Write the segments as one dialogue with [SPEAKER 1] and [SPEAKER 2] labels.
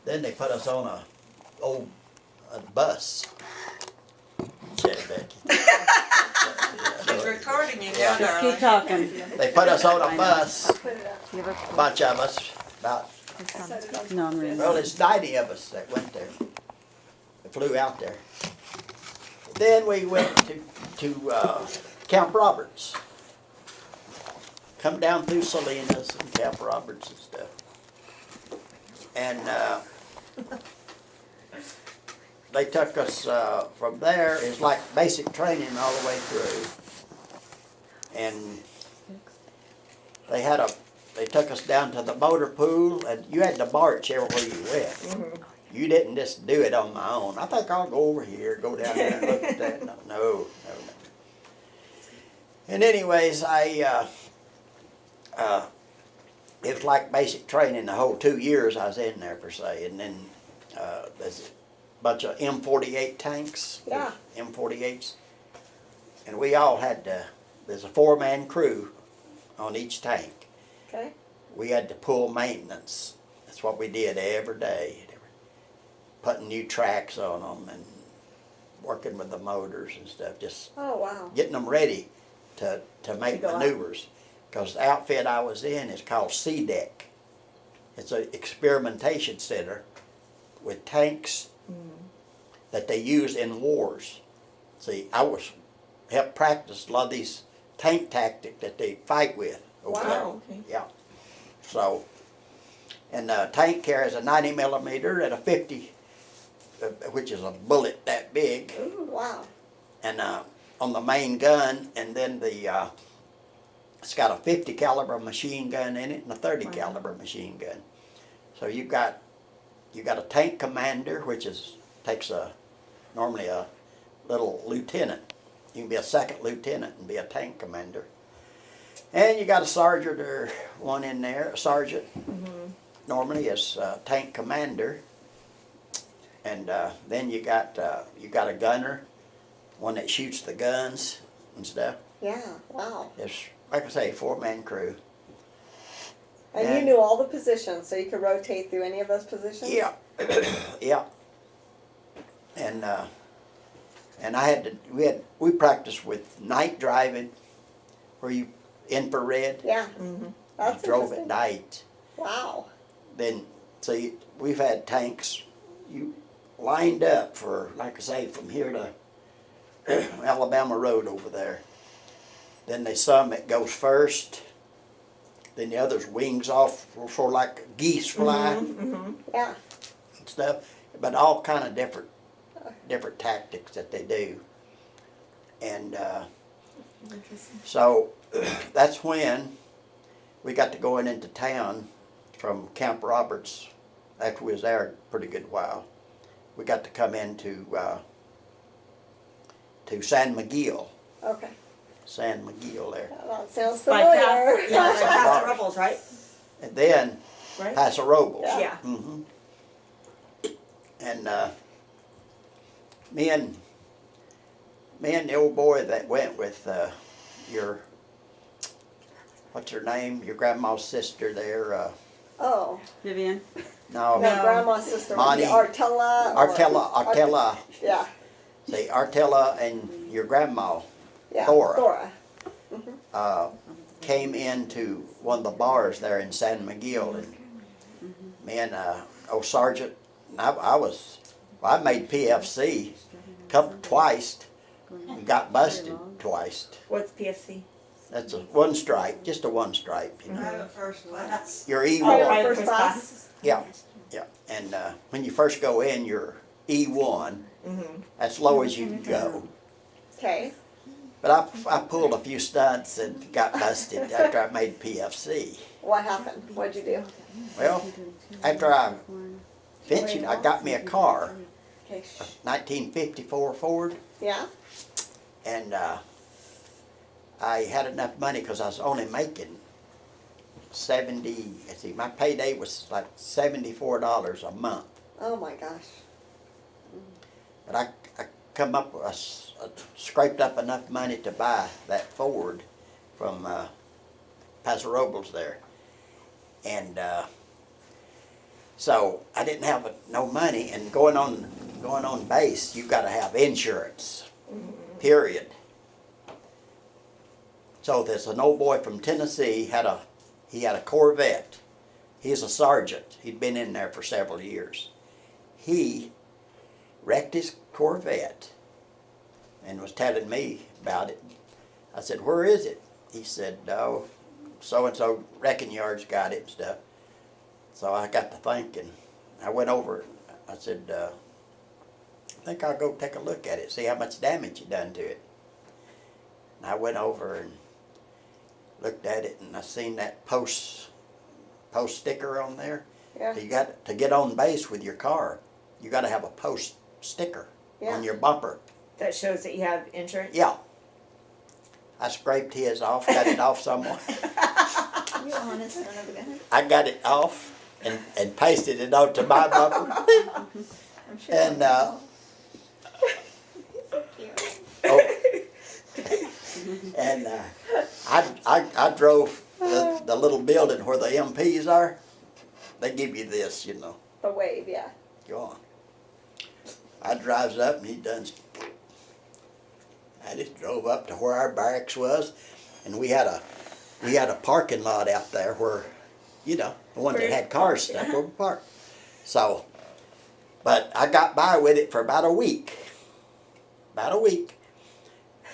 [SPEAKER 1] Then they put us on a bus. Yeah, Becky.
[SPEAKER 2] She's recording you
[SPEAKER 1] Yeah.
[SPEAKER 2] now,
[SPEAKER 3] Just
[SPEAKER 2] darling.
[SPEAKER 3] keep talking.
[SPEAKER 1] They put us on a bus,
[SPEAKER 3] You ever
[SPEAKER 1] a bunch of us, about,
[SPEAKER 3] No, I'm reading.
[SPEAKER 1] well, it's 90 of us that went there. That flew out there. Then we went to Camp Roberts. Come down through Salinas and Camp Roberts and stuff. And they took us from there. It's like basic training all the way through. And they took us down to the motor pool, and you had to march everywhere you went.
[SPEAKER 4] Mm-hmm.
[SPEAKER 1] You didn't just do it on my own. I think I'll go over here, go down there and look at that. No. And anyways, it was like basic training the whole 2 years I was in there per se. And then there's a bunch of M48 tanks.
[SPEAKER 4] Yeah.
[SPEAKER 1] M48s. And we all had there's a 4-man crew on each tank.
[SPEAKER 4] Okay.
[SPEAKER 1] We had to pull maintenance. That's what we did every day. Putting new tracks on them and working with the motors and stuff. Just
[SPEAKER 4] Oh, wow.
[SPEAKER 1] getting them ready to make
[SPEAKER 4] go out.
[SPEAKER 1] maneuvers. Because the outfit I was in is called C-Deck. It's an experimentation center with tanks that they use in wars. See, I helped practice a lot of these tank tactics that they fight with over
[SPEAKER 4] Wow.
[SPEAKER 1] there. Yeah. So, and the tank carries a 90 millimeter and a 50, which is a bullet that big,
[SPEAKER 4] Ooh, wow.
[SPEAKER 1] and on the main gun, and then it's got a 50 caliber machine gun in it and a 30 caliber machine gun. So you got a tank commander, which takes normally a little lieutenant. You can be a second lieutenant and be a tank commander. And you got a sergeant or one in there, a sergeant. Normally is tank commander. And then you got a gunner, one that shoots the guns and stuff.
[SPEAKER 4] Yeah, wow.
[SPEAKER 1] It's, like I say, 4-man crew.
[SPEAKER 4] And you knew all the positions, so you could rotate through any of those positions?
[SPEAKER 1] Yeah, yeah. And we practiced with night driving, where you infrared.
[SPEAKER 4] Yeah. That's
[SPEAKER 1] You drove
[SPEAKER 4] interesting.
[SPEAKER 1] at night.
[SPEAKER 4] Wow.
[SPEAKER 1] Then, see, we've had tanks. You lined up for, like I say, from here to Alabama Road over there. Then there's some that goes first. Then the others wings off, sort of like geese fly
[SPEAKER 4] Yeah.
[SPEAKER 1] and stuff. But all kind of different tactics that they do. And so that's when we got to going into town from Camp Roberts. After we was there a pretty good while, we got to come into to San Miguel.
[SPEAKER 4] Okay.
[SPEAKER 1] San Miguel there.
[SPEAKER 4] That sounds
[SPEAKER 2] Bypass,
[SPEAKER 4] familiar.
[SPEAKER 2] yeah, bypass Rebels, right?
[SPEAKER 1] And then
[SPEAKER 2] Right?
[SPEAKER 1] Paso Robles.
[SPEAKER 4] Yeah.
[SPEAKER 1] Mm-hmm. And me and the old boy that went with your, what's her name? Your grandma's sister there.
[SPEAKER 4] Oh.
[SPEAKER 3] Vivian?
[SPEAKER 1] No,
[SPEAKER 4] No, grandma's sister.
[SPEAKER 1] Monty.
[SPEAKER 4] Artella.
[SPEAKER 1] Artella.
[SPEAKER 4] Yeah.
[SPEAKER 1] See, Artella and your grandma
[SPEAKER 4] Yeah.
[SPEAKER 1] Thora. Came into one of the bars there in San Miguel, and me and old sergeant, and I made PFC twice, and got busted twice.
[SPEAKER 2] What's PFC?
[SPEAKER 1] That's one stripe, just a one stripe. You know.
[SPEAKER 2] Private first class.
[SPEAKER 1] You're E1.
[SPEAKER 4] Oh,
[SPEAKER 2] Private
[SPEAKER 4] first class?
[SPEAKER 1] Yeah, yeah. And when you first go in, you're E1. That's low as you can go.
[SPEAKER 4] Okay.
[SPEAKER 1] But I pulled a few stunts and got busted after I made PFC.
[SPEAKER 4] What happened? What'd you do?
[SPEAKER 1] Well, after I finished, I got me a car,
[SPEAKER 4] Okay.
[SPEAKER 1] 1954 Ford,
[SPEAKER 4] Yeah.
[SPEAKER 1] and I had enough money because I was only making 70. Let's see, my payday was like $74 a month.
[SPEAKER 4] Oh my gosh.
[SPEAKER 1] But I come up, I scraped up enough money to buy that Ford from Paso Robles there. And So I didn't have no money, and going on base, you got to have insurance. Period. So there's an old boy from Tennessee he had a Corvette. He's a sergeant. He'd been in there for several years. He wrecked his Corvette and was telling me about it. I said, "Where is it?" He said, "Oh, so-and-so wrecking yard's got it and stuff." So I got to thinking. I went over. I said, "I think I'll go take a look at it, see how much damage it done to it." And I went over and looked at it, and I seen that post sticker on there.
[SPEAKER 4] Yeah.
[SPEAKER 1] You got to get on base with your car. You got to have a post sticker
[SPEAKER 4] Yeah.
[SPEAKER 1] on your bumper.
[SPEAKER 2] That shows that you have insurance.
[SPEAKER 1] Yeah. I scraped his off, got it off somewhere.
[SPEAKER 3] You honest son of a gun.
[SPEAKER 1] I got it off and pasted it onto my bumper.
[SPEAKER 3] I'm sure.
[SPEAKER 1] And and I drove the little building where the MPs are. They give you this, you know.
[SPEAKER 4] The wave, yeah.
[SPEAKER 1] Go on. I drives up and I just drove up to where our barracks was, and we had a parking lot out there where, you know, the ones that had cars stuff were parked. So, but I got by with it for about a week.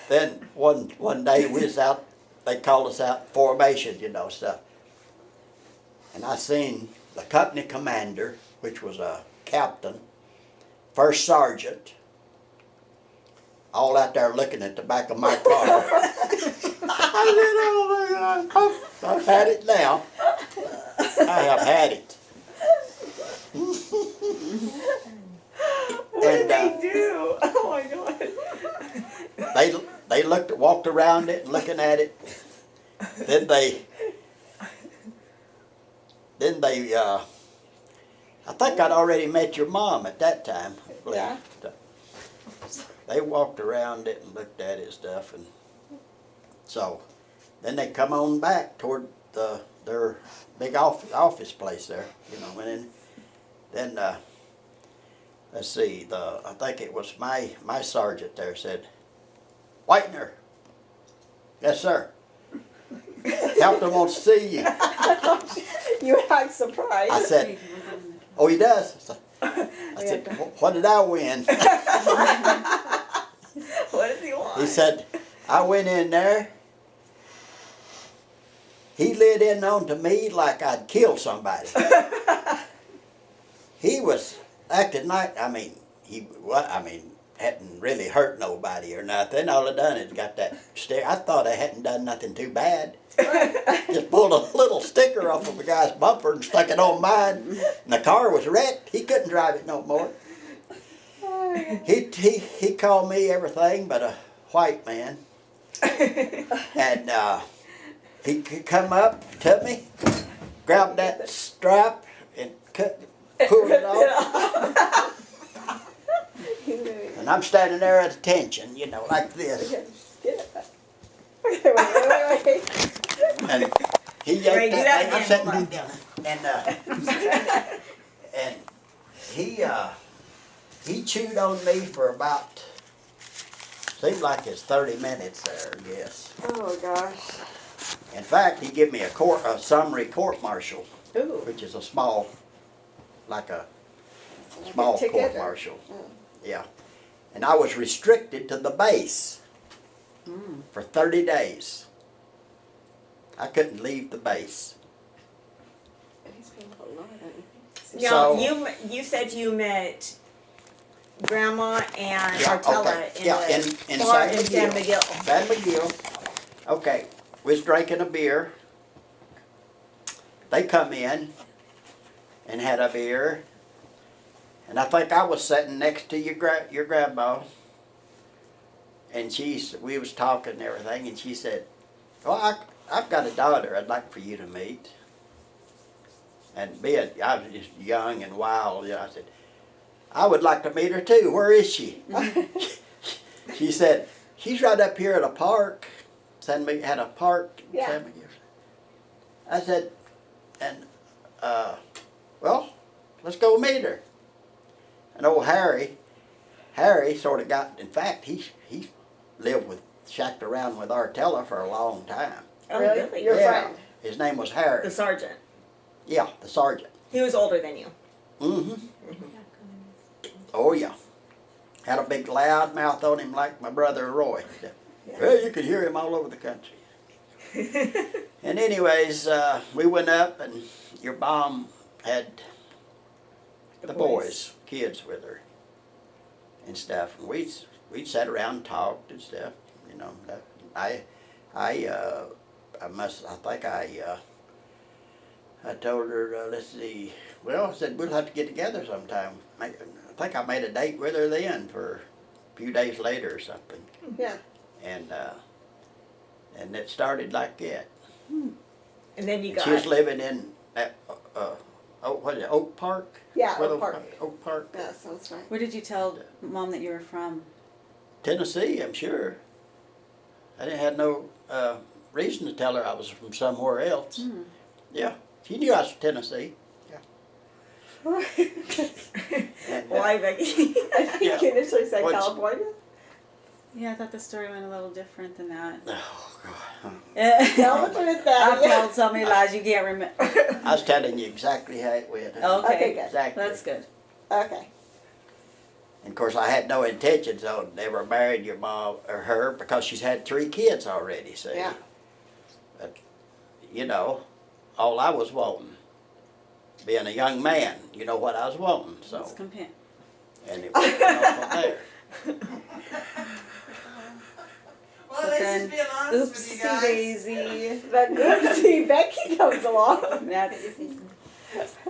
[SPEAKER 1] Then one day we was out, they called us out formation, you know, stuff. And I seen the company commander, which was a captain, first sergeant, all out there looking at the back of my car. I said, "Oh my God, I've had it now. I have had it."
[SPEAKER 2] What did they do? Oh my God.
[SPEAKER 1] They walked around it, looking at it. Then they, I think I'd already met your mom at that time, I believe.
[SPEAKER 4] Yeah.
[SPEAKER 1] They walked around it and looked at it and stuff, and so then they come on back toward their big office place there, you know, and then let's see, I think it was my sergeant there said, "Whitener." "Yes, sir." "Captain wants to see you."
[SPEAKER 4] You act surprised.
[SPEAKER 1] I said, "Oh, he does?" I said, "What did I win?"
[SPEAKER 2] What does he want?
[SPEAKER 1] He said, "I went in there. He lit in on to me like I'd killed somebody." He was acting like, hadn't really hurt nobody or nothing. All I done is got that sticker. I thought I hadn't done nothing too bad. Just pulled a little sticker off of the guy's bumper and stuck it on mine. And the car was wrecked. He couldn't drive it no more. He called me everything but a white man. And he could come up to me, grabbed that strap and pulled it off. And I'm standing there at attention, you know, like this.
[SPEAKER 4] Get it back. Wait.
[SPEAKER 1] And he
[SPEAKER 2] Ray,
[SPEAKER 1] yanked
[SPEAKER 2] do
[SPEAKER 1] that
[SPEAKER 2] that
[SPEAKER 1] thing. I'm
[SPEAKER 2] again.
[SPEAKER 1] sitting down. And he chewed on me for about, seemed like it's 30 minutes there, yes.
[SPEAKER 4] Oh gosh.
[SPEAKER 1] In fact, he gave me a summary court martial,
[SPEAKER 4] Ooh.
[SPEAKER 1] which is a small, like a small
[SPEAKER 4] ticket
[SPEAKER 1] court
[SPEAKER 4] or-
[SPEAKER 1] martial.
[SPEAKER 4] Oh.
[SPEAKER 1] Yeah. And I was restricted to the base for 30 days. I couldn't leave the base.
[SPEAKER 4] He's being a lot, isn't
[SPEAKER 2] Now,
[SPEAKER 1] So-
[SPEAKER 2] you said you met Grandma and
[SPEAKER 1] Yeah,
[SPEAKER 2] Artella
[SPEAKER 1] okay.
[SPEAKER 2] in
[SPEAKER 1] In
[SPEAKER 2] the bar
[SPEAKER 1] San
[SPEAKER 2] in San
[SPEAKER 1] Miguel.
[SPEAKER 2] McGill.
[SPEAKER 1] San Miguel. Okay. We was drinking a beer. They come in and had a beer. And I think I was sitting next to your grandma. And we was talking and everything, and she said, "Oh, I've got a daughter I'd like for you to meet." And I was just young and wild, I said, "I would like to meet her too. Where is she?" She said, "She's right up here at a park." Had a park in
[SPEAKER 4] Yeah.
[SPEAKER 1] San Miguel. I said, well, let's go meet her. And old Harry sort of got, in fact, he lived with, shacked around with Artella for a long time.
[SPEAKER 2] Oh,
[SPEAKER 4] Really?
[SPEAKER 2] really?
[SPEAKER 4] Your
[SPEAKER 1] Yeah.
[SPEAKER 4] friend?
[SPEAKER 1] His name was Harry.
[SPEAKER 2] The sergeant.
[SPEAKER 1] Yeah, the sergeant.
[SPEAKER 2] He was older than you.
[SPEAKER 1] Mm-hmm. Oh, yeah. Had a big loud mouth on him like my brother Roy. Well, you could hear him all over the country. And anyways, we went up and your mom had the boys, kids with her and stuff. And we sat around and talked and stuff. You know, I told her, let's see, well, I said, we'll have to get together sometime. I think I made a date with her then for a few days later or something.
[SPEAKER 4] Yeah.
[SPEAKER 1] And it started like that.
[SPEAKER 2] And then you
[SPEAKER 1] And she was
[SPEAKER 2] got,
[SPEAKER 1] living in, what is it, Oak Park?
[SPEAKER 4] Yeah,
[SPEAKER 1] Where
[SPEAKER 4] Oak
[SPEAKER 1] the-
[SPEAKER 4] Park.
[SPEAKER 1] Oak Park,
[SPEAKER 4] Yeah, sounds right.
[SPEAKER 3] Where did you tell Mom that you were from?
[SPEAKER 1] Tennessee, I'm sure. I didn't have no reason to tell her I was from somewhere else.
[SPEAKER 3] Hmm.
[SPEAKER 1] Yeah, she knew I was from Tennessee. And,
[SPEAKER 2] why, Becky?
[SPEAKER 4] I think
[SPEAKER 1] Yeah.
[SPEAKER 4] you initially said
[SPEAKER 1] What's-
[SPEAKER 4] California.
[SPEAKER 3] Yeah, I thought the story went a little different than that.
[SPEAKER 1] Oh, God.
[SPEAKER 4] Tell the truth,
[SPEAKER 3] I've
[SPEAKER 4] Daddy.
[SPEAKER 3] told so many lies you can't remember.
[SPEAKER 1] I was telling you exactly how it went.
[SPEAKER 3] Okay,
[SPEAKER 4] Okay, good.
[SPEAKER 1] Exactly.
[SPEAKER 3] that's good.
[SPEAKER 4] Okay.
[SPEAKER 1] And of course, I had no intentions on ever marrying your mom or her because she's had 3 kids already, see?
[SPEAKER 4] Yeah.
[SPEAKER 1] But, you know, all I was wanting, being a young man, you know what I was wanting, so.
[SPEAKER 3] Let's compare.
[SPEAKER 1] And it went on from there.
[SPEAKER 5] Well,
[SPEAKER 3] But
[SPEAKER 5] let's
[SPEAKER 3] then,
[SPEAKER 5] just be honest with you
[SPEAKER 3] oopsie
[SPEAKER 5] guys.
[SPEAKER 3] daisy.
[SPEAKER 4] But good, see, Becky comes along.
[SPEAKER 3] That's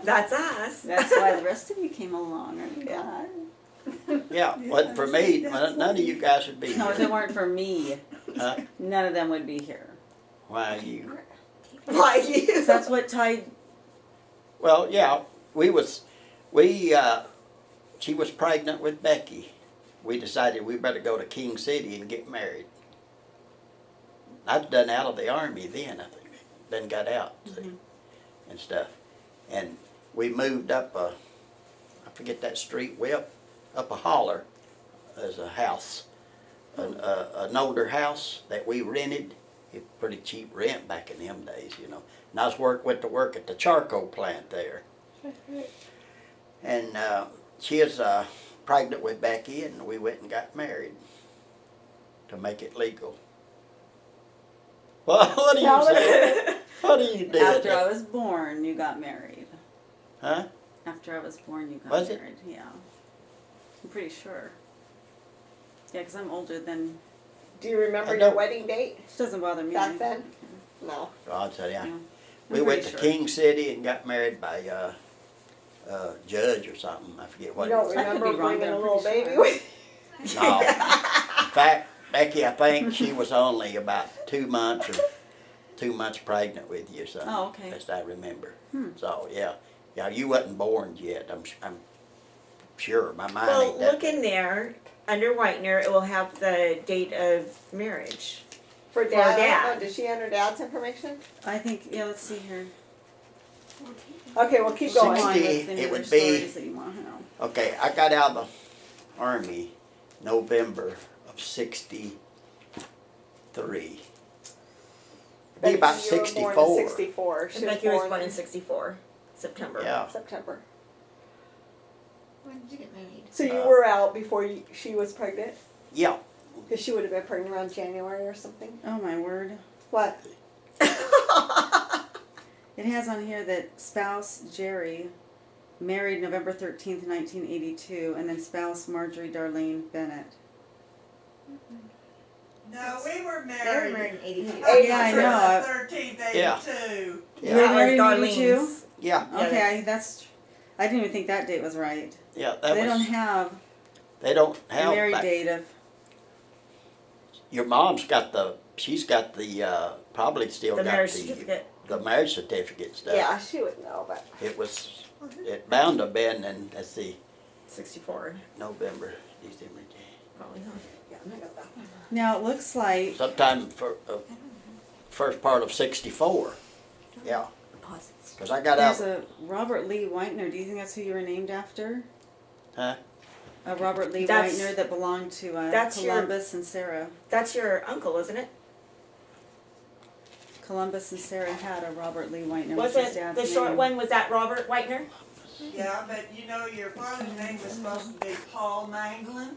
[SPEAKER 2] That's us.
[SPEAKER 3] that's why the rest of you came along, aren't you?
[SPEAKER 4] Yeah.
[SPEAKER 1] Yeah, wasn't for me, none of you guys would be
[SPEAKER 3] No, if
[SPEAKER 1] here.
[SPEAKER 3] it weren't for me,
[SPEAKER 1] Huh?
[SPEAKER 3] none of them would be here.
[SPEAKER 1] Why you?
[SPEAKER 2] Why you?
[SPEAKER 3] That's what tied.
[SPEAKER 1] Well, yeah, she was pregnant with Becky. We decided we better go to King City and get married. I'd done out of the army then, I think. Then got out, see, and stuff. And we moved up I forget that street, way up a holler. There's a house, an older house that we rented. It pretty cheap rent back in them days, you know. And I went to work at the charcoal plant there. And she was pregnant with Becky, and we went and got married to make it legal. Well, what do you
[SPEAKER 4] Tell
[SPEAKER 1] say? What do you do?
[SPEAKER 3] After I was born, you got married.
[SPEAKER 1] Huh?
[SPEAKER 3] After I was born, you got
[SPEAKER 1] Was it?
[SPEAKER 3] married. Yeah, I'm pretty sure. Yeah, because I'm older than.
[SPEAKER 4] Do you remember
[SPEAKER 1] I
[SPEAKER 4] your
[SPEAKER 1] don't-
[SPEAKER 4] wedding date
[SPEAKER 3] It doesn't bother me.
[SPEAKER 4] back then? No.
[SPEAKER 1] I'll tell you.
[SPEAKER 3] Yeah.
[SPEAKER 1] We
[SPEAKER 3] I'm
[SPEAKER 1] went
[SPEAKER 3] pretty
[SPEAKER 1] to
[SPEAKER 3] sure.
[SPEAKER 1] King City and got married by judge or something. I forget
[SPEAKER 4] You
[SPEAKER 1] what it
[SPEAKER 4] don't
[SPEAKER 1] was.
[SPEAKER 3] I could
[SPEAKER 4] remember
[SPEAKER 3] be wrong,
[SPEAKER 4] bringing
[SPEAKER 3] but
[SPEAKER 4] a
[SPEAKER 3] I'm
[SPEAKER 4] little
[SPEAKER 3] pretty
[SPEAKER 4] baby
[SPEAKER 3] sure.
[SPEAKER 4] with
[SPEAKER 1] No. In fact, Becky, I think she was only about 2 months or 2 months pregnant with you or something.
[SPEAKER 3] Oh, okay.
[SPEAKER 1] Best I remember.
[SPEAKER 3] Hmm.
[SPEAKER 1] So yeah, you wasn't born yet. I'm sure my mind
[SPEAKER 2] Well,
[SPEAKER 1] ain't that.
[SPEAKER 2] look in there, under Whitener, it will have the date of marriage.
[SPEAKER 4] for Dad?
[SPEAKER 2] Dad.
[SPEAKER 4] Oh, did she enter Dad's information?
[SPEAKER 3] I think. Yeah, let's see here.
[SPEAKER 4] Okay, well keep going.
[SPEAKER 3] Go on
[SPEAKER 1] 60,
[SPEAKER 3] with any
[SPEAKER 1] it
[SPEAKER 3] other
[SPEAKER 1] would be-
[SPEAKER 3] stories that you want to know.
[SPEAKER 1] Okay, I got out of the army November of '63. Be about
[SPEAKER 4] Becky, you were born
[SPEAKER 1] 64.
[SPEAKER 4] in 64. She
[SPEAKER 2] And
[SPEAKER 4] was
[SPEAKER 2] Becky was
[SPEAKER 4] born
[SPEAKER 2] born in
[SPEAKER 4] in
[SPEAKER 2] 64, September.
[SPEAKER 1] Yeah.
[SPEAKER 4] September.
[SPEAKER 3] When did you get married?
[SPEAKER 4] So you were out before she was pregnant?
[SPEAKER 1] Yeah.
[SPEAKER 4] Because she would have been pregnant around January or something.
[SPEAKER 3] Oh my word!
[SPEAKER 4] What?
[SPEAKER 3] It has on here that spouse Jerry married November 13th, 1982, and then spouse Marjorie Darlene Bennett.
[SPEAKER 5] No, we were
[SPEAKER 2] They were
[SPEAKER 5] married.
[SPEAKER 2] married in 82.
[SPEAKER 3] Yeah, I know.
[SPEAKER 5] 13th,
[SPEAKER 1] Yeah.
[SPEAKER 5] 82.
[SPEAKER 3] You were
[SPEAKER 1] Yeah.
[SPEAKER 3] married in
[SPEAKER 2] That was
[SPEAKER 3] 82?
[SPEAKER 2] Darlene's.
[SPEAKER 1] Yeah.
[SPEAKER 2] Yeah,
[SPEAKER 3] Okay, that's. I didn't even think that date was right.
[SPEAKER 1] Yeah. That
[SPEAKER 3] They
[SPEAKER 1] was.
[SPEAKER 3] don't have
[SPEAKER 1] They don't
[SPEAKER 3] a
[SPEAKER 1] have.
[SPEAKER 3] married
[SPEAKER 1] back-
[SPEAKER 3] date of.
[SPEAKER 1] Your mom's got the. She's got the. Probably still
[SPEAKER 2] The
[SPEAKER 1] got
[SPEAKER 2] marriage
[SPEAKER 1] the.
[SPEAKER 2] certificate.
[SPEAKER 1] The marriage certificate stuff.
[SPEAKER 4] Yeah, she would know, but
[SPEAKER 1] It was. It bound to have been in. Let's see.
[SPEAKER 2] 64.
[SPEAKER 1] November, December.
[SPEAKER 2] Probably not.
[SPEAKER 4] yeah, I got that one.
[SPEAKER 3] Now it looks like.
[SPEAKER 1] Sometime for first part of '64. Yeah. Cause I got out,
[SPEAKER 3] There's a Robert Lee Whitener. Do you think that's who you were named after?
[SPEAKER 1] huh?
[SPEAKER 3] A Robert Lee
[SPEAKER 2] That's-
[SPEAKER 3] Whitener that belonged to
[SPEAKER 2] that's your-
[SPEAKER 3] Columbus and Sarah.
[SPEAKER 2] That's your uncle, isn't it?
[SPEAKER 3] Columbus and Sarah had a Robert Lee Whitener.
[SPEAKER 2] Was
[SPEAKER 3] his
[SPEAKER 2] it
[SPEAKER 3] dad's
[SPEAKER 2] the short
[SPEAKER 3] name.
[SPEAKER 2] one? Was that Robert Whitener?
[SPEAKER 5] Yeah, but you know, your father's name was supposed to be Paul Manglin.